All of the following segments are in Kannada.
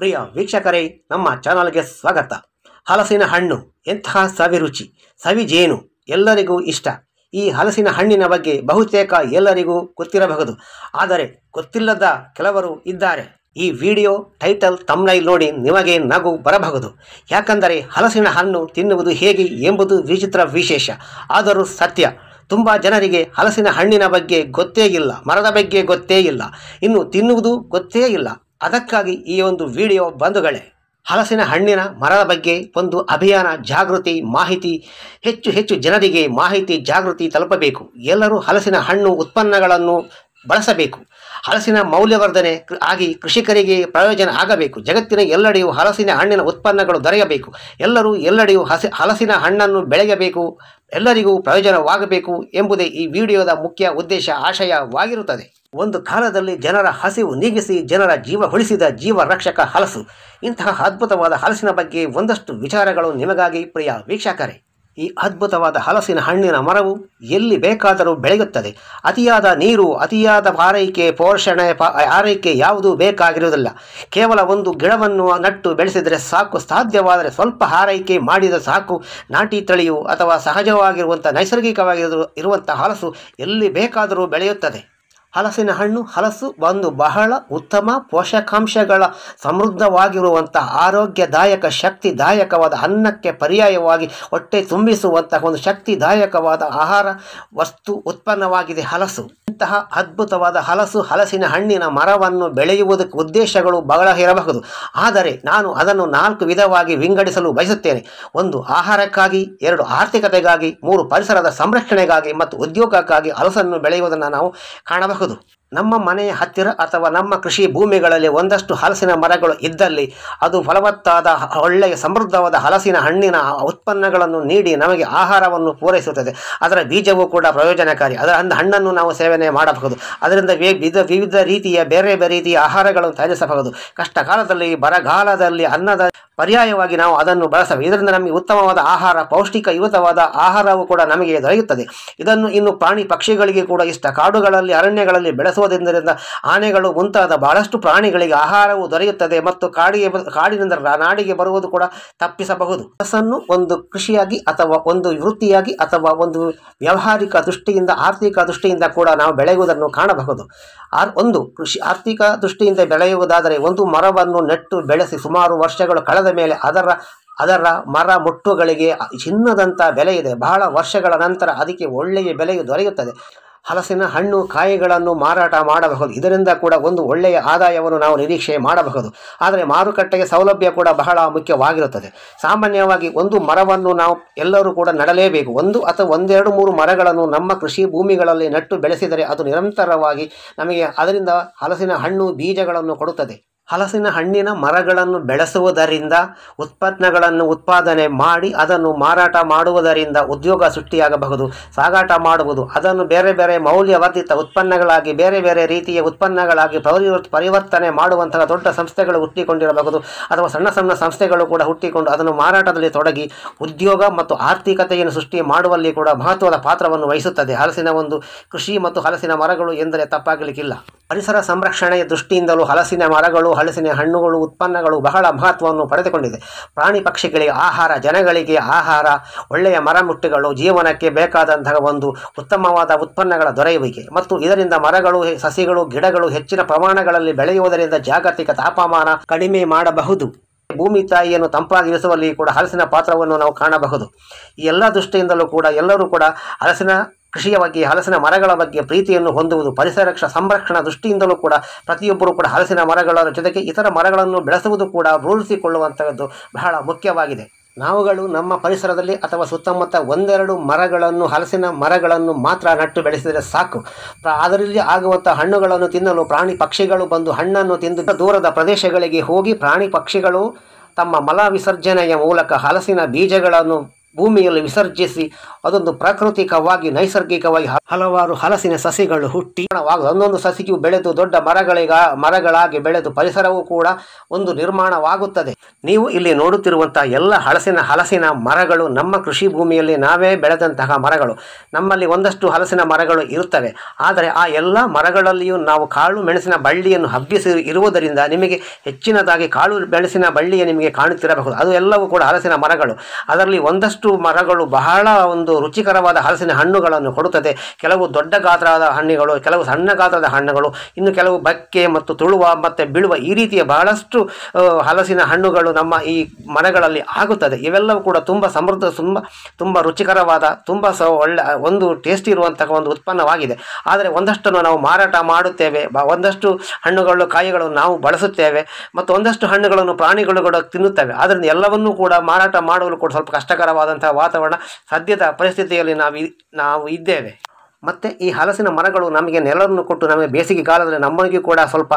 ಪ್ರಿಯ ವೀಕ್ಷಕರೇ, ನಮ್ಮ ಚಾನಲ್ಗೆ ಸ್ವಾಗತ. ಹಲಸಿನ ಹಣ್ಣು ಎಂತಹ ಸವಿರುಚಿ, ಸವಿಜೇನು ಎಲ್ಲರಿಗೂ ಇಷ್ಟ. ಈ ಹಲಸಿನ ಹಣ್ಣಿನ ಬಗ್ಗೆ ಬಹುತೇಕ ಎಲ್ಲರಿಗೂ ಗೊತ್ತಿರಬಹುದು, ಆದರೆ ಗೊತ್ತಿಲ್ಲದ ಕೆಲವರು ಇದ್ದಾರೆ. ಈ ವಿಡಿಯೋ ಟೈಟಲ್ ಥಂಬ್ನೈಲ್ ನೋಡಿ ನಿಮಗೆ ನಗು ಬರಬಹುದು. ಯಾಕಂದರೆ ಹಲಸಿನ ಹಣ್ಣು ತಿನ್ನುವುದು ಹೇಗೆ ಎಂಬುದು ವಿಚಿತ್ರ ವಿಶೇಷ, ಆದರೂ ಸತ್ಯ. ತುಂಬ ಜನರಿಗೆ ಹಲಸಿನ ಹಣ್ಣಿನ ಬಗ್ಗೆ ಗೊತ್ತೇ ಇಲ್ಲ, ಮರದ ಬಗ್ಗೆ ಗೊತ್ತೇ ಇಲ್ಲ, ಇನ್ನು ತಿನ್ನುವುದು ಗೊತ್ತೇ ಇಲ್ಲ. ಅದಕ್ಕಾಗಿ ಈ ಒಂದು ವಿಡಿಯೋ ಬಂಧುಗಳೇ. ಹಲಸಿನ ಹಣ್ಣಿನ ಮರದ ಬಗ್ಗೆ ಒಂದು ಅಭಿಯಾನ, ಜಾಗೃತಿ, ಮಾಹಿತಿ, ಹೆಚ್ಚು ಜನರಿಗೆ ಮಾಹಿತಿ ಜಾಗೃತಿ ತಲುಪಬೇಕು. ಎಲ್ಲರೂ ಹಲಸಿನ ಹಣ್ಣು ಉತ್ಪನ್ನಗಳನ್ನು ಬಳಸಬೇಕು. ಹಲಸಿನ ಮೌಲ್ಯವರ್ಧನೆ ಆಗಿ ಕೃಷಿಕರಿಗೆ ಪ್ರಯೋಜನ ಆಗಬೇಕು. ಜಗತ್ತಿನ ಎಲ್ಲೆಡೆಯೂ ಹಲಸಿನ ಹಣ್ಣಿನ ಉತ್ಪನ್ನಗಳು ದೊರೆಯಬೇಕು. ಎಲ್ಲರೂ ಎಲ್ಲೆಡೆಯೂ ಹಲಸಿನ ಹಣ್ಣನ್ನು ಬೆಳೆಯಬೇಕು, ಎಲ್ಲರಿಗೂ ಪ್ರಯೋಜನವಾಗಬೇಕು ಎಂಬುದೇ ಈ ವಿಡಿಯೋದ ಮುಖ್ಯ ಉದ್ದೇಶ, ಆಶಯವಾಗಿರುತ್ತದೆ. ಒಂದು ಕಾಲದಲ್ಲಿ ಜನರ ಹಸಿವು ನೀಗಿಸಿ ಜನರ ಜೀವ ಉಳಿಸಿದ ಜೀವ ರಕ್ಷಕ ಹಲಸು. ಇಂತಹ ಅದ್ಭುತವಾದ ಹಲಸಿನ ಬಗ್ಗೆ ಒಂದಷ್ಟು ವಿಚಾರಗಳು ನಿಮಗಾಗಿ ಪ್ರಿಯ ವೀಕ್ಷಕರೇ. ಈ ಅದ್ಭುತವಾದ ಹಲಸಿನ ಹಣ್ಣಿನ ಮರವು ಎಲ್ಲಿ ಬೇಕಾದರೂ ಬೆಳೆಯುತ್ತದೆ. ಅತಿಯಾದ ನೀರು, ಅತಿಯಾದ ಪೋಷಣೆ ಆರೈಕೆ ಯಾವುದೂ ಬೇಕಾಗಿರುವುದಿಲ್ಲ. ಕೇವಲ ಒಂದು ಗಿಡವನ್ನು ನಟ್ಟು ಬೆಳೆಸಿದರೆ ಸಾಕು. ಸಾಧ್ಯವಾದರೆ ಸ್ವಲ್ಪ ಆರೈಕೆ ಮಾಡಿದ ಸಾಕು. ನಾಟಿ ತಳಿಯು ಅಥವಾ ಸಹಜವಾಗಿರುವಂಥ ನೈಸರ್ಗಿಕವಾಗಿ ಇರುವಂಥ ಹಲಸು ಎಲ್ಲಿ ಬೇಕಾದರೂ ಬೆಳೆಯುತ್ತದೆ. ಹಲಸು ಒಂದು ಬಹಳ ಉತ್ತಮ ಪೋಷಕಾಂಶಗಳ ಸಮೃದ್ಧವಾಗಿರುವಂಥ ಆರೋಗ್ಯದಾಯಕ, ಶಕ್ತಿದಾಯಕವಾದ, ಅನ್ನಕ್ಕೆ ಪರ್ಯಾಯವಾಗಿ ಹೊಟ್ಟೆ ತುಂಬಿಸುವಂತಹ ಒಂದು ಶಕ್ತಿದಾಯಕವಾದ ಆಹಾರ ವಸ್ತು ಉತ್ಪನ್ನವಾಗಿದೆ ಹಲಸು. ಇಂತಹ ಅದ್ಭುತವಾದ ಹಲಸಿನ ಹಣ್ಣಿನ ಮರವನ್ನು ಬೆಳೆಯುವುದಕ್ಕೆ ಉದ್ದೇಶಗಳು ಬಹಳ ಇರಬಹುದು, ಆದರೆ ನಾನು ಅದನ್ನು 4 ವಿಧವಾಗಿ ವಿಂಗಡಿಸಲು ಬಯಸುತ್ತೇನೆ. 1 ಆಹಾರಕ್ಕಾಗಿ, 2 ಆರ್ಥಿಕತೆಗಾಗಿ, 3 ಪರಿಸರದ ಸಂರಕ್ಷಣೆಗಾಗಿ ಮತ್ತು ಉದ್ಯೋಗಕ್ಕಾಗಿ ಹಲಸನ್ನು ಬೆಳೆಯುವುದನ್ನು ನಾವು ಕಾಣಬಹುದು. ನಮ್ಮ ಮನೆಯ ಹತ್ತಿರ ಅಥವಾ ನಮ್ಮ ಕೃಷಿ ಭೂಮಿಗಳಲ್ಲಿ ಒಂದಷ್ಟು ಹಲಸಿನ ಮರಗಳು ಇದ್ದಲ್ಲಿ ಅದು ಫಲವತ್ತಾದ, ಒಳ್ಳೆಯ, ಸಮೃದ್ಧವಾದ ಹಲಸಿನ ಹಣ್ಣಿನ ಉತ್ಪನ್ನಗಳನ್ನು ನೀಡಿ ನಮಗೆ ಆಹಾರವನ್ನು ಪೂರೈಸುತ್ತದೆ. ಅದರ ಬೀಜವೂ ಕೂಡ ಪ್ರಯೋಜನಕಾರಿ. ಅದರ ಹಣ್ಣನ್ನು ನಾವು ಸೇವನೆ ಮಾಡಬಹುದು. ಅದರಿಂದ ವಿವಿಧ ರೀತಿಯ ಬೇರೆ ರೀತಿಯ ಆಹಾರಗಳನ್ನು ತಯಾರಿಸಬಹುದು. ಕಷ್ಟ ಕಾಲದಲ್ಲಿ, ಬರಗಾಲದಲ್ಲಿ ಅನ್ನದ ಪರ್ಯಾಯವಾಗಿ ನಾವು ಅದನ್ನು ಬಳಸಬಹುದು. ಇದರಿಂದ ನಮಗೆ ಉತ್ತಮವಾದ ಆಹಾರ, ಪೌಷ್ಟಿಕಯುತವಾದ ಆಹಾರವು ಕೂಡ ನಮಗೆ ದೊರೆಯುತ್ತದೆ. ಇದನ್ನು ಇನ್ನು ಪ್ರಾಣಿ ಪಕ್ಷಿಗಳಿಗೆ ಕೂಡ ಇಷ್ಟ. ಕಾಡುಗಳಲ್ಲಿ, ಅರಣ್ಯಗಳಲ್ಲಿ ಬೆಳೆಸುವುದರಿಂದ ಆನೆಗಳು ಮುಂತಾದ ಬಹಳಷ್ಟು ಪ್ರಾಣಿಗಳಿಗೆ ಆಹಾರವು ದೊರೆಯುತ್ತದೆ ಮತ್ತು ಕಾಡಿನಿಂದ ನಾಡಿಗೆ ಬರುವುದು ಕೂಡ ತಪ್ಪಿಸಬಹುದು. ಹಲಸನ್ನು ಒಂದು ಕೃಷಿಯಾಗಿ ಅಥವಾ ಒಂದು ವೃತ್ತಿಯಾಗಿ ಅಥವಾ ಒಂದು ವ್ಯಾವಹಾರಿಕ ದೃಷ್ಟಿಯಿಂದ, ಆರ್ಥಿಕ ದೃಷ್ಟಿಯಿಂದ ಕೂಡ ನಾವು ಬೆಳೆಯುವುದನ್ನು ಕಾಣಬಹುದು. ಒಂದು ಆರ್ಥಿಕ ದೃಷ್ಟಿಯಿಂದ ಬೆಳೆಯುವುದಾದರೆ, ಒಂದು ಮರವನ್ನು ನೆಟ್ಟು ಬೆಳೆಸಿ ಸುಮಾರು ವರ್ಷಗಳು ಕಳೆದ ಮೇಲೆ ಅದರ ಮರ ಮುಟ್ಟುಗಳಿಗೆ ಚಿನ್ನದಂಥ ಬೆಲೆ ಇದೆ. ಬಹಳ ವರ್ಷಗಳ ನಂತರ ಅದಕ್ಕೆ ಒಳ್ಳೆಯ ಬೆಲೆಯು ದೊರೆಯುತ್ತದೆ. ಹಲಸಿನ ಹಣ್ಣು ಕಾಯಿಗಳನ್ನು ಮಾರಾಟ ಮಾಡಬಹುದು. ಇದರಿಂದ ಕೂಡ ಒಂದು ಒಳ್ಳೆಯ ಆದಾಯವನ್ನು ನಾವು ನಿರೀಕ್ಷೆ ಮಾಡಬಹುದು. ಆದರೆ ಮಾರುಕಟ್ಟೆಗೆ ಸೌಲಭ್ಯ ಕೂಡ ಬಹಳ ಮುಖ್ಯವಾಗಿರುತ್ತದೆ. ಸಾಮಾನ್ಯವಾಗಿ ಒಂದು ಮರವನ್ನು ನಾವು ಎಲ್ಲರೂ ಕೂಡ ನೆಡಲೇಬೇಕು. 1 ಅಥವಾ 2, 3 ಮರಗಳನ್ನು ನಮ್ಮ ಕೃಷಿ ಭೂಮಿಗಳಲ್ಲಿ ನೆಟ್ಟು ಬೆಳೆಸಿದರೆ ಅದು ನಿರಂತರವಾಗಿ ನಮಗೆ ಅದರಿಂದ ಹಲಸಿನ ಹಣ್ಣು ಬೀಜಗಳನ್ನು ಕೊಡುತ್ತದೆ. ಹಲಸಿನ ಹಣ್ಣಿನ ಮರಗಳನ್ನು ಬೆಳೆಸುವುದರಿಂದ ಉತ್ಪನ್ನಗಳನ್ನು ಉತ್ಪಾದನೆ ಮಾಡಿ ಅದನ್ನು ಮಾರಾಟ ಮಾಡುವುದರಿಂದ ಉದ್ಯೋಗ ಸೃಷ್ಟಿಯಾಗಬಹುದು. ಸಾಗಾಟ ಮಾಡುವುದು, ಅದನ್ನು ಬೇರೆ ಮೌಲ್ಯವರ್ಧಿತ ಉತ್ಪನ್ನಗಳಾಗಿ, ಬೇರೆ ರೀತಿಯ ಉತ್ಪನ್ನಗಳಾಗಿ ಪರಿವರ್ತನೆ ಮಾಡುವಂತಹ ದೊಡ್ಡ ಸಂಸ್ಥೆಗಳು ಹುಟ್ಟಿಕೊಂಡಿರಬಹುದು. ಅಥವಾ ಸಣ್ಣ ಸಂಸ್ಥೆಗಳು ಕೂಡ ಹುಟ್ಟಿಕೊಂಡು ಅದನ್ನು ಮಾರಾಟದಲ್ಲಿ ತೊಡಗಿ ಉದ್ಯೋಗ ಮತ್ತು ಆರ್ಥಿಕತೆಯನ್ನು ಸೃಷ್ಟಿ ಮಾಡುವಲ್ಲಿ ಕೂಡ ಮಹತ್ವದ ಪಾತ್ರವನ್ನು ವಹಿಸುತ್ತದೆ ಹಲಸಿನ ಒಂದು ಕೃಷಿ ಮತ್ತು ಹಲಸಿನ ಮರಗಳು ಎಂದರೆ ತಪ್ಪಾಗಲಿಕ್ಕಿಲ್ಲ. ಪರಿಸರ ಸಂರಕ್ಷಣೆಯ ದೃಷ್ಟಿಯಿಂದಲೂ ಹಲಸಿನ ಮರಗಳು, ಹಲಸಿನ ಹಣ್ಣುಗಳು, ಉತ್ಪನ್ನಗಳು ಬಹಳ ಮಹತ್ವವನ್ನು ಪಡೆದುಕೊಂಡಿದೆ. ಪ್ರಾಣಿ ಪಕ್ಷಿಗಳಿಗೆ ಆಹಾರ, ಜನಗಳಿಗೆ ಆಹಾರ, ಒಳ್ಳೆಯ ಮರಮುಟ್ಟುಗಳು, ಜೀವನಕ್ಕೆ ಬೇಕಾದಂತಹ ಒಂದು ಉತ್ತಮವಾದ ಉತ್ಪನ್ನಗಳ ದೊರೆಯುವಿಕೆ ಮತ್ತು ಇದರಿಂದ ಮರಗಳು, ಸಸಿಗಳು, ಗಿಡಗಳು ಹೆಚ್ಚಿನ ಪ್ರಮಾಣಗಳಲ್ಲಿ ಬೆಳೆಯುವುದರಿಂದ ಜಾಗತಿಕ ತಾಪಮಾನ ಕಡಿಮೆ ಮಾಡಬಹುದು. ಭೂಮಿ ತಾಯಿಯನ್ನು ತಂಪಾಗಿರಿಸುವಲ್ಲಿ ಕೂಡ ಹಲಸಿನ ಪಾತ್ರವನ್ನು ನಾವು ಕಾಣಬಹುದು. ಈ ಎಲ್ಲ ದೃಷ್ಟಿಯಿಂದಲೂ ಕೂಡ ಎಲ್ಲರೂ ಕೂಡ ಹಲಸಿನ ಕೃಷಿಯ ಬಗ್ಗೆ, ಹಲಸಿನ ಮರಗಳ ಬಗ್ಗೆ ಪ್ರೀತಿಯನ್ನು ಹೊಂದುವುದು, ಪರಿಸರ ಸಂರಕ್ಷಣಾ ದೃಷ್ಟಿಯಿಂದಲೂ ಕೂಡ ಪ್ರತಿಯೊಬ್ಬರೂ ಕೂಡ ಹಲಸಿನ ಮರಗಳ ಜೊತೆಗೆ ಇತರ ಮರಗಳನ್ನು ಬೆಳೆಸುವುದು ಕೂಡ ರೂಢಿಸಿಕೊಳ್ಳುವಂಥದ್ದು ಬಹಳ ಮುಖ್ಯವಾಗಿದೆ. ನಾವುಗಳು ನಮ್ಮ ಪರಿಸರದಲ್ಲಿ ಅಥವಾ ಸುತ್ತಮುತ್ತ 1-2 ಮರಗಳನ್ನು, ಹಲಸಿನ ಮರಗಳನ್ನು ಮಾತ್ರ ನಟ್ಟು ಬೆಳೆಸಿದರೆ ಸಾಕು. ಅದರಲ್ಲಿ ಆಗುವಂಥ ಹಣ್ಣುಗಳನ್ನು ತಿನ್ನಲು ಪ್ರಾಣಿ ಪಕ್ಷಿಗಳು ಬಂದು ಹಣ್ಣನ್ನು ತಿಂದು ದೂರದ ಪ್ರದೇಶಗಳಿಗೆ ಹೋಗಿ ಪ್ರಾಣಿ ಪಕ್ಷಿಗಳು ತಮ್ಮ ಮಲ ವಿಸರ್ಜನೆಯ ಮೂಲಕ ಹಲಸಿನ ಬೀಜಗಳನ್ನು ಭೂಮಿಯಲ್ಲಿ ವಿಸರ್ಜಿಸಿ ಅದೊಂದು ಪ್ರಾಕೃತಿಕವಾಗಿ ನೈಸರ್ಗಿಕವಾಗಿ ಹಲವಾರು ಹಲಸಿನ ಸಸಿಗಳು ಹುಟ್ಟಿ ಒಂದೊಂದು ಸಸಿಗೂ ಬೆಳೆದು ದೊಡ್ಡ ಮರಗಳಾಗಿ ಬೆಳೆದು ಪರಿಸರವೂ ಕೂಡ ಒಂದು ನಿರ್ಮಾಣವಾಗುತ್ತದೆ. ನೀವು ಇಲ್ಲಿ ನೋಡುತ್ತಿರುವಂತಹ ಎಲ್ಲ ಹಲಸಿನ ಮರಗಳು ನಮ್ಮ ಕೃಷಿ ಭೂಮಿಯಲ್ಲಿ ನಾವೇ ಬೆಳೆದಂತಹ ಮರಗಳು. ನಮ್ಮಲ್ಲಿ ಒಂದಷ್ಟು ಹಲಸಿನ ಮರಗಳು ಇರುತ್ತವೆ, ಆದರೆ ಆ ಎಲ್ಲ ಮರಗಳಲ್ಲಿಯೂ ನಾವು ಕಾಳು ಮೆಣಸಿನ ಬಳ್ಳಿಯನ್ನು ಹಬ್ಬಿಸಿ ಇರುವುದರಿಂದ ನಿಮಗೆ ಹೆಚ್ಚಿನದಾಗಿ ಕಾಳು ಮೆಣಸಿನ ಬಳ್ಳಿಯೇ ನಿಮಗೆ ಕಾಣುತ್ತಿರಬಹುದು. ಅದು ಎಲ್ಲವೂ ಕೂಡ ಹಲಸಿನ ಮರಗಳು. ಅದರಲ್ಲಿ ಒಂದಷ್ಟು ಮರಗಳು ಬಹಳ ಒಂದು ರುಚಿಕರವಾದ ಹಲಸಿನ ಹಣ್ಣುಗಳನ್ನು ಕೊಡುತ್ತದೆ. ಕೆಲವು ದೊಡ್ಡ ಗಾತ್ರದ ಹಣ್ಣುಗಳು, ಕೆಲವು ಸಣ್ಣ ಗಾತ್ರದ ಹಣ್ಣುಗಳು, ಇನ್ನು ಕೆಲವು ಬಕ್ಕೆ ಮತ್ತು ತುಳುವ ಮತ್ತು ಬೀಳುವ ಈ ರೀತಿಯ ಬಹಳಷ್ಟು ಹಲಸಿನ ಹಣ್ಣುಗಳು ನಮ್ಮ ಈ ಮರಗಳಲ್ಲಿ ಆಗುತ್ತದೆ. ಇವೆಲ್ಲವೂ ಕೂಡ ತುಂಬ ಸಮೃದ್ಧ, ತುಂಬ ರುಚಿಕರವಾದ, ತುಂಬ ಒಳ್ಳೆ ಒಂದು ಟೇಸ್ಟಿ ಇರುವಂತಹ ಒಂದು ಉತ್ಪನ್ನವಾಗಿದೆ. ಆದರೆ ಒಂದಷ್ಟನ್ನು ನಾವು ಮಾರಾಟ ಮಾಡುತ್ತೇವೆ, ಒಂದಷ್ಟು ಹಣ್ಣುಗಳು ಕಾಯಿಗಳು ನಾವು ಬಳಸುತ್ತೇವೆ ಮತ್ತು ಒಂದಷ್ಟು ಹಣ್ಣುಗಳನ್ನು ಪ್ರಾಣಿಗಳು ಕೂಡ ತಿನ್ನುತ್ತವೆ. ಆದ್ದರಿಂದ ಎಲ್ಲವನ್ನೂ ಕೂಡ ಮಾರಾಟ ಮಾಡಲು ಕೂಡ ಸ್ವಲ್ಪ ಕಷ್ಟಕರವಾದಂತಹ ವಾತಾವರಣ ಸದ್ಯದ ಪರಿಸ್ಥಿತಿಯಲ್ಲಿ ನಾವು ಇದ್ದೇವೆ. ಮತ್ತು ಈ ಹಲಸಿನ ಮರಗಳು ನಮಗೆ ನೆರಳನ್ನು ಕೊಟ್ಟು ನಮಗೆ ಬೇಸಿಗೆ ಕಾಲದಲ್ಲಿ ನಮ್ಮನಿಗೂ ಕೂಡ ಸ್ವಲ್ಪ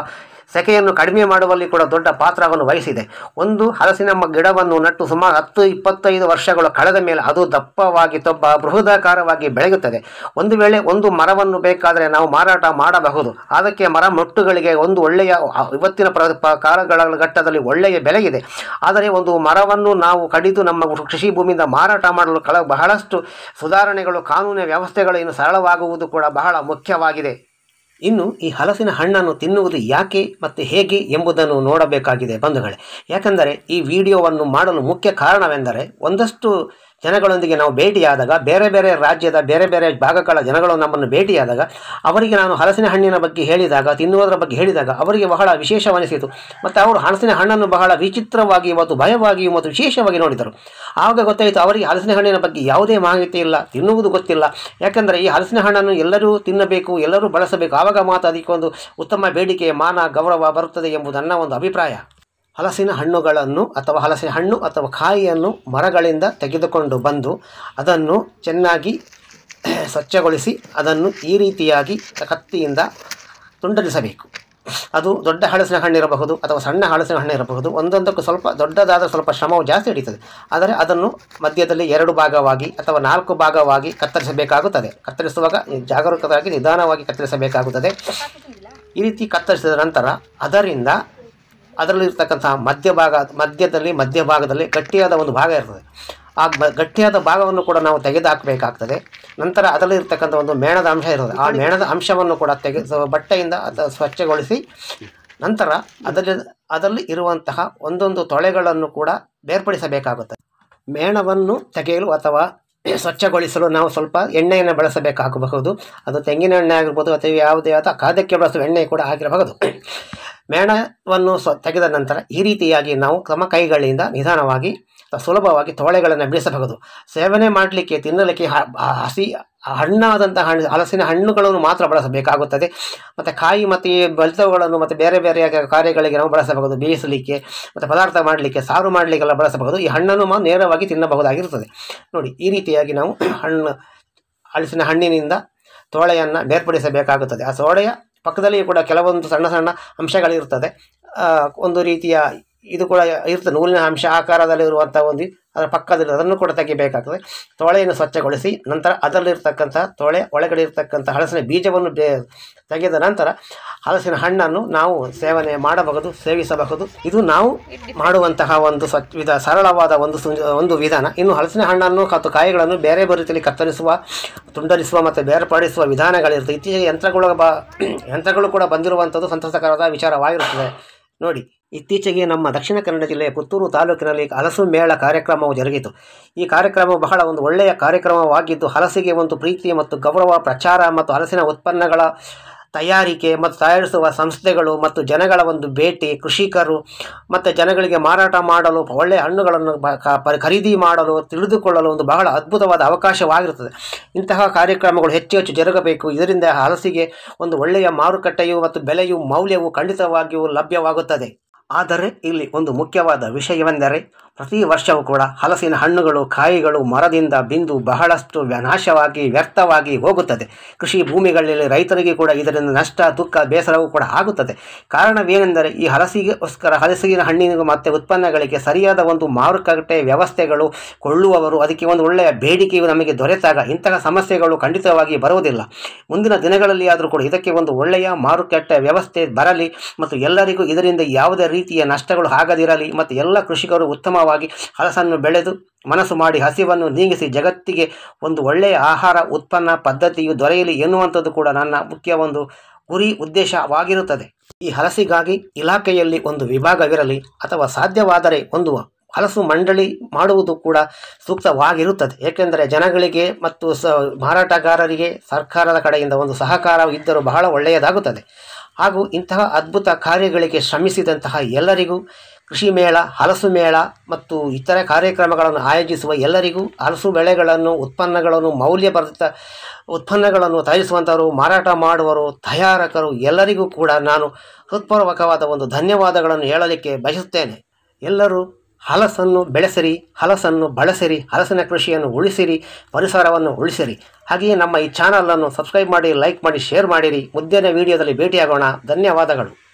ಸೆಕೆಯನ್ನು ಕಡಿಮೆ ಮಾಡುವಲ್ಲಿ ಕೂಡ ದೊಡ್ಡ ಪಾತ್ರವನ್ನು ವಹಿಸಿದೆ. ಒಂದು ಹಲಸಿನ ಗಿಡವನ್ನು ನಟ್ಟು ಸುಮಾರು 10-25 ವರ್ಷಗಳು ಕಳೆದ ಮೇಲೆ ಅದು ದಪ್ಪವಾಗಿ ಬೃಹದಾಕಾರವಾಗಿ ಬೆಳೆಯುತ್ತದೆ. ಒಂದು ವೇಳೆ ಒಂದು ಮರವನ್ನು ಬೇಕಾದರೆ ನಾವು ಮಾರಾಟ ಮಾಡಬಹುದು. ಅದಕ್ಕೆ ಮರ ಮೊಟ್ಟುಗಳಿಗೆ ಒಂದು ಒಳ್ಳೆಯ ಇವತ್ತಿನ ಘಟ್ಟದಲ್ಲಿ ಒಳ್ಳೆಯ ಬೆಲೆ ಇದೆ. ಆದರೆ ಒಂದು ಮರವನ್ನು ನಾವು ಕಡಿದು ನಮ್ಮ ಕೃಷಿ ಭೂಮಿಯಿಂದ ಮಾರಾಟ ಮಾಡಲು ಬಹಳಷ್ಟು ಸುಧಾರಣೆಗಳು, ಕಾನೂನಿನ ವ್ಯವಸ್ಥೆಗಳು ಇನ್ನು ಸರಳವಾಗುವುದು ಕೂಡ ಬಹಳ ಮುಖ್ಯವಾಗಿದೆ. ಇನ್ನು ಈ ಹಲಸಿನ ಹಣ್ಣನ್ನು ತಿನ್ನುವುದು ಯಾಕೆ ಮತ್ತು ಹೇಗೆ ಎಂಬುದನ್ನು ನೋಡಬೇಕಾಗಿದೆ ಬಂಧುಗಳೇ. ಯಾಕೆಂದರೆ ಈ ವಿಡಿಯೋವನ್ನು ಮಾಡಲು ಮುಖ್ಯ ಕಾರಣವೆಂದರೆ ಒಂದಷ್ಟು ಜನಗಳೊಂದಿಗೆ ನಾವು ಭೇಟಿಯಾದಾಗ, ಬೇರೆ ಬೇರೆ ರಾಜ್ಯದ ಬೇರೆ ಬೇರೆ ಭಾಗಗಳ ಜನಗಳು ನಮ್ಮನ್ನು ಭೇಟಿಯಾದಾಗ ಅವರಿಗೆ ನಾನು ಹಲಸಿನ ಹಣ್ಣಿನ ಬಗ್ಗೆ ಹೇಳಿದಾಗ, ತಿನ್ನುವುದರ ಬಗ್ಗೆ ಹೇಳಿದಾಗ ಅವರಿಗೆ ಬಹಳ ವಿಶೇಷವನಿಸಿತು. ಮತ್ತು ಅವರು ಹಲಸಿನ ಹಣ್ಣನ್ನು ಬಹಳ ವಿಚಿತ್ರವಾಗಿ ಮತ್ತು ಭಯವಾಗಿಯೂ ಮತ್ತು ವಿಶೇಷವಾಗಿ ನೋಡಿದರು. ಆವಾಗ ಗೊತ್ತಾಯಿತು ಅವರಿಗೆ ಹಲಸಿನ ಹಣ್ಣಿನ ಬಗ್ಗೆ ಯಾವುದೇ ಮಾಹಿತಿ ಇಲ್ಲ, ತಿನ್ನುವುದು ಗೊತ್ತಿಲ್ಲ. ಯಾಕೆಂದರೆ ಈ ಹಲಸಿನ ಹಣ್ಣನ್ನು ಎಲ್ಲರೂ ತಿನ್ನಬೇಕು, ಎಲ್ಲರೂ ಬಳಸಬೇಕು, ಆವಾಗ ಮಾತ್ರ ಅದಕ್ಕೆ ಒಂದು ಉತ್ತಮ ಬೇಡಿಕೆ, ಮಾನ, ಗೌರವ ಬರುತ್ತದೆ ಎಂಬುದು ನನ್ನ ಒಂದು ಅಭಿಪ್ರಾಯ. ಹಲಸಿನ ಹಣ್ಣುಗಳನ್ನು ಅಥವಾ ಹಲಸಿನ ಹಣ್ಣು ಅಥವಾ ಕಾಯಿಯನ್ನು ಮರಗಳಿಂದ ತೆಗೆದುಕೊಂಡು ಬಂದು ಅದನ್ನು ಚೆನ್ನಾಗಿ ಸ್ವಚ್ಛಗೊಳಿಸಿ ಅದನ್ನು ಈ ರೀತಿಯಾಗಿ ಕತ್ತಿಯಿಂದ ತುಂಡರಿಸಬೇಕು. ಅದು ದೊಡ್ಡ ಹಲಸಿನ ಹಣ್ಣಿರಬಹುದು ಅಥವಾ ಸಣ್ಣ ಹಲಸಿನ ಹಣ್ಣಿರಬಹುದು. ಒಂದೊಂದಕ್ಕೂ ಸ್ವಲ್ಪ ದೊಡ್ಡದಾದ ಸ್ವಲ್ಪ ಶ್ರಮವು ಜಾಸ್ತಿ ಹಿಡಿತದೆ. ಆದರೆ ಅದನ್ನು ಮಧ್ಯದಲ್ಲಿ 2 ಭಾಗವಾಗಿ ಅಥವಾ 4 ಭಾಗವಾಗಿ ಕತ್ತರಿಸಬೇಕಾಗುತ್ತದೆ. ಕತ್ತರಿಸುವಾಗ ಜಾಗರೂಕರಾಗಿ ನಿಧಾನವಾಗಿ ಕತ್ತರಿಸಬೇಕಾಗುತ್ತದೆ. ಈ ರೀತಿ ಕತ್ತರಿಸಿದ ನಂತರ ಅದರಲ್ಲಿರ್ತಕ್ಕಂಥ ಮಧ್ಯಭಾಗದಲ್ಲಿ ಗಟ್ಟಿಯಾದ ಒಂದು ಭಾಗ ಇರ್ತದೆ. ಆ ಗಟ್ಟಿಯಾದ ಭಾಗವನ್ನು ಕೂಡ ನಾವು ತೆಗೆದುಹಾಕಬೇಕಾಗ್ತದೆ. ನಂತರ ಅದರಲ್ಲಿರ್ತಕ್ಕಂಥ ಒಂದು ಮೇಣದ ಅಂಶ ಇರ್ತದೆ. ಆ ಮೇಣದ ಅಂಶವನ್ನು ಕೂಡ ಬಟ್ಟೆಯಿಂದ ಸ್ವಚ್ಛಗೊಳಿಸಿ ನಂತರ ಅದರಲ್ಲಿ ಇರುವಂತಹ ಒಂದೊಂದು ತೊಳೆಗಳನ್ನು ಕೂಡ ಬೇರ್ಪಡಿಸಬೇಕಾಗುತ್ತದೆ. ಮೇಣವನ್ನು ತೆಗೆಯಲು ಅಥವಾ ಸ್ವಚ್ಛಗೊಳಿಸಲು ನಾವು ಸ್ವಲ್ಪ ಎಣ್ಣೆಯನ್ನು ಬಳಸಬೇಕಾಗಬಹುದು. ಅದು ತೆಂಗಿನ ಎಣ್ಣೆ ಆಗಿರ್ಬೋದು ಅಥವಾ ಯಾವುದೇ ಆದ ಖಾದ್ಯಕ್ಕೆ ಬಳಸುವ ಎಣ್ಣೆ ಕೂಡ ಆಗಿರಬಹುದು. ಮೇಣವನ್ನು ತೆಗೆದ ನಂತರ ಈ ರೀತಿಯಾಗಿ ನಾವು ತಮ್ಮ ಕೈಗಳಿಂದ ನಿಧಾನವಾಗಿ ಸುಲಭವಾಗಿ ತೊಳೆಗಳನ್ನು ಬಿಡಿಸಬಹುದು. ಸೇವನೆ ಮಾಡಲಿಕ್ಕೆ, ತಿನ್ನಲಿಕ್ಕೆ ಹಸಿ ಹಣ್ಣಾದಂತಹ ಹಲಸಿನ ಹಣ್ಣುಗಳನ್ನು ಮಾತ್ರ ಬಳಸಬೇಕಾಗುತ್ತದೆ. ಮತ್ತು ಕಾಯಿ ಮತ್ತು ಈ ಬಲಿತವುಗಳನ್ನು ಮತ್ತು ಬೇರೆ ಬೇರೆ ಕಾರ್ಯಗಳಿಗೆ ನಾವು ಬಳಸಬಹುದು. ಬೇಯಿಸಲಿಕ್ಕೆ ಮತ್ತು ಪದಾರ್ಥ ಮಾಡಲಿಕ್ಕೆ, ಸಾರು ಮಾಡಲಿಕ್ಕೆಲ್ಲ ಬಳಸಬಹುದು. ಈ ಹಣ್ಣನ್ನು ನೇರವಾಗಿ ತಿನ್ನಬಹುದಾಗಿರುತ್ತದೆ. ನೋಡಿ, ಈ ರೀತಿಯಾಗಿ ನಾವು ಹಲಸಿನ ಹಣ್ಣಿನಿಂದ ತೊಳೆಯನ್ನು ಬೇರ್ಪಡಿಸಬೇಕಾಗುತ್ತದೆ. ಆ ತೊಳೆಯ ಪಕ್ಕದಲ್ಲಿಯೂ ಕೂಡ ಕೆಲವೊಂದು ಸಣ್ಣ ಸಣ್ಣ ಅಂಶಗಳಿರ್ತದೆ. ಒಂದು ರೀತಿಯ ಇದು ಕೂಡ ಇರ್ತದೆ, ನೂಲಿನ ಅಂಶ ಆಕಾರದಲ್ಲಿರುವಂಥ ಒಂದು ಅದರ ಪಕ್ಕದಲ್ಲಿ ಅದನ್ನು ಕೂಡ ತೆಗಿಬೇಕಾಗ್ತದೆ. ತೊಳೆಯನ್ನು ಸ್ವಚ್ಛಗೊಳಿಸಿ ನಂತರ ಅದರಲ್ಲಿರ್ತಕ್ಕಂಥ ತೊಳೆ ಒಳಗಡೆ ಇರ್ತಕ್ಕಂಥ ಹಲಸಿನ ಬೀಜವನ್ನು ತೆಗೆದ ನಂತರ ಹಲಸಿನ ಹಣ್ಣನ್ನು ನಾವು ಸೇವನೆ ಮಾಡಬಹುದು, ಸೇವಿಸಬಹುದು. ಇದು ನಾವು ಮಾಡುವಂತಹ ಒಂದು ಸರಳವಾದ ಒಂದು ವಿಧಾನ. ಇನ್ನು ಹಲಸಿನ ಹಣ್ಣನ್ನು ಮತ್ತು ಕಾಯಿಗಳನ್ನು ಬೇರೆ ಬೇರೆ ರೀತಿಯಲ್ಲಿ ಕತ್ತರಿಸುವ, ತುಂಡರಿಸುವ ಮತ್ತು ಬೇರ್ಪಡಿಸುವ ವಿಧಾನಗಳಿರ್ತದೆ. ಇತ್ತೀಚೆಗೆ ಯಂತ್ರಗಳು ಕೂಡ ಬಂದಿರುವಂಥದ್ದು ಸಂತಸಕರದ ವಿಚಾರವಾಗಿರುತ್ತದೆ. ನೋಡಿ, ಇತ್ತೀಚೆಗೆ ನಮ್ಮ ದಕ್ಷಿಣ ಕನ್ನಡ ಜಿಲ್ಲೆಯ ಪುತ್ತೂರು ತಾಲೂಕಿನಲ್ಲಿ ಹಲಸು ಮೇಳ ಕಾರ್ಯಕ್ರಮವು ಜರುಗಿತು. ಈ ಕಾರ್ಯಕ್ರಮವು ಬಹಳ ಒಂದು ಒಳ್ಳೆಯ ಕಾರ್ಯಕ್ರಮವಾಗಿದ್ದು, ಹಲಸಿಗೆ ಒಂದು ಪ್ರೀತಿ ಮತ್ತು ಗೌರವ, ಪ್ರಚಾರ ಮತ್ತು ಹಲಸಿನ ಉತ್ಪನ್ನಗಳ ತಯಾರಿಕೆ ಮತ್ತು ತಯಾರಿಸುವ ಸಂಸ್ಥೆಗಳು ಮತ್ತು ಜನಗಳ ಒಂದು ಭೇಟಿ, ಕೃಷಿಕರು ಮತ್ತು ಜನಗಳಿಗೆ ಮಾರಾಟ ಮಾಡಲು, ಒಳ್ಳೆಯ ಹಣ್ಣುಗಳನ್ನು ಖರೀದಿ ಮಾಡಲು, ತಿಳಿದುಕೊಳ್ಳಲು ಒಂದು ಬಹಳ ಅದ್ಭುತವಾದ ಅವಕಾಶವಾಗಿರುತ್ತದೆ. ಇಂತಹ ಕಾರ್ಯಕ್ರಮಗಳು ಹೆಚ್ಚು ಹೆಚ್ಚು ಜರುಗಬೇಕು. ಇದರಿಂದ ಹಲಸಿಗೆ ಒಂದು ಒಳ್ಳೆಯ ಮಾರುಕಟ್ಟೆಯು ಮತ್ತು ಬೆಲೆಯು, ಮೌಲ್ಯವು ಖಂಡಿತವಾಗಿಯೂ ಲಭ್ಯವಾಗುತ್ತದೆ. ಆದರೆ ಇಲ್ಲಿ ಒಂದು ಮುಖ್ಯವಾದ ವಿಷಯವೆಂದರೆ ಪ್ರತಿ ವರ್ಷವೂ ಕೂಡ ಹಲಸಿನ ಹಣ್ಣುಗಳು ಕಾಯಿಗಳು ಮರದಿಂದ ಬಿಂದು ಬಹಳಷ್ಟು ನಾಶವಾಗಿ ವ್ಯರ್ಥವಾಗಿ ಹೋಗುತ್ತದೆ. ಕೃಷಿ ಭೂಮಿಗಳಲ್ಲಿ ರೈತರಿಗೆ ಕೂಡ ಇದರಿಂದ ನಷ್ಟ ದುಃಖ ಬೇಸರವೂ ಕೂಡ ಆಗುತ್ತದೆ. ಕಾರಣವೇನೆಂದರೆ ಈ ಹಲಸಿನ ಹಣ್ಣಿನ ಮತ್ತು ಉತ್ಪನ್ನಗಳಿಗೆ ಸರಿಯಾದ ಒಂದು ಮಾರುಕಟ್ಟೆ ವ್ಯವಸ್ಥೆಗಳು, ಕೊಳ್ಳುವವರು, ಅದಕ್ಕೆ ಒಂದು ಒಳ್ಳೆಯ ಬೇಡಿಕೆಯು ನಮಗೆ ದೊರೆತಾಗ ಇಂತಹ ಸಮಸ್ಯೆಗಳು ಖಂಡಿತವಾಗಿ ಬರುವುದಿಲ್ಲ. ಮುಂದಿನ ದಿನಗಳಲ್ಲಿ ಆದರೂ ಕೂಡ ಇದಕ್ಕೆ ಒಂದು ಒಳ್ಳೆಯ ಮಾರುಕಟ್ಟೆ ವ್ಯವಸ್ಥೆ ಬರಲಿ ಮತ್ತು ಎಲ್ಲರಿಗೂ ಇದರಿಂದ ಯಾವುದೇ ರೀತಿಯ ನಷ್ಟಗಳು ಆಗದಿರಲಿ ಮತ್ತು ಎಲ್ಲ ಕೃಷಿಕರು ಉತ್ತಮವಾಗಿ ಹಲಸನ್ನು ಬೆಳೆದು ಮನಸ್ಸು ಮಾಡಿ ಹಸಿವನ್ನು ನೀಗಿಸಿ ಜಗತ್ತಿಗೆ ಒಂದು ಒಳ್ಳೆಯ ಆಹಾರ ಉತ್ಪನ್ನ ಪದ್ಧತಿಯು ದೊರೆಯಲಿ ಎನ್ನುವಂಥದ್ದು ಕೂಡ ನನ್ನ ಮುಖ್ಯ ಒಂದು ಗುರಿ ಉದ್ದೇಶವಾಗಿರುತ್ತದೆ. ಈ ಹಲಸಿಗಾಗಿ ಇಲಾಖೆಯಲ್ಲಿ ಒಂದು ವಿಭಾಗವಿರಲಿ ಅಥವಾ ಸಾಧ್ಯವಾದರೆ ಒಂದು ಹಲಸು ಮಂಡಳಿ ಮಾಡುವುದು ಕೂಡ ಸೂಕ್ತವಾಗಿರುತ್ತದೆ. ಏಕೆಂದರೆ ಜನಗಳಿಗೆ ಮತ್ತು ಮಾರಾಟಗಾರರಿಗೆ ಸರ್ಕಾರದ ಕಡೆಯಿಂದ ಒಂದು ಸಹಕಾರ ಇದ್ದರೂ ಬಹಳ ಒಳ್ಳೆಯದಾಗುತ್ತದೆ. ಹಾಗೂ ಇಂತಹ ಅದ್ಭುತ ಕಾರ್ಯಗಳಿಗೆ ಶ್ರಮಿಸಿದಂತಹ ಎಲ್ಲರಿಗೂ ಕೃಷಿ ಮೇಳ, ಹಲಸು ಮೇಳ ಮತ್ತು ಇತರ ಕಾರ್ಯಕ್ರಮಗಳನ್ನು ಆಯೋಜಿಸುವ ಎಲ್ಲರಿಗೂ, ಹಲಸು ಬೆಳೆಗಳನ್ನು ಉತ್ಪನ್ನಗಳನ್ನು ಮೌಲ್ಯವರ್ಧಿತ ಉತ್ಪನ್ನಗಳನ್ನು ತಯಾರಿಸುವಂಥವರು, ಮಾರಾಟ ಮಾಡುವರು, ತಯಾರಕರು ಎಲ್ಲರಿಗೂ ಕೂಡ ನಾನು ಹೃತ್ಪೂರ್ವಕವಾದ ಒಂದು ಧನ್ಯವಾದಗಳನ್ನು ಹೇಳಲಿಕ್ಕೆ ಬಯಸುತ್ತೇನೆ. ಎಲ್ಲರೂ ಹಲಸನ್ನು ಬೆಳೆಸಿರಿ, ಹಲಸನ್ನು ಬಳಸಿರಿ, ಹಲಸಿನ ಕೃಷಿಯನ್ನು ಉಳಿಸಿರಿ, ಪರಿಸರವನ್ನು ಉಳಿಸಿರಿ. ಹಾಗೆಯೇ ನಮ್ಮ ಈ ಚಾನಲನ್ನು ಸಬ್ಸ್ಕ್ರೈಬ್ ಮಾಡಿ, ಲೈಕ್ ಮಾಡಿ, ಶೇರ್ ಮಾಡಿರಿ. ಮುಂದಿನ ವಿಡಿಯೋದಲ್ಲಿ ಭೇಟಿಯಾಗೋಣ. ಧನ್ಯವಾದಗಳು.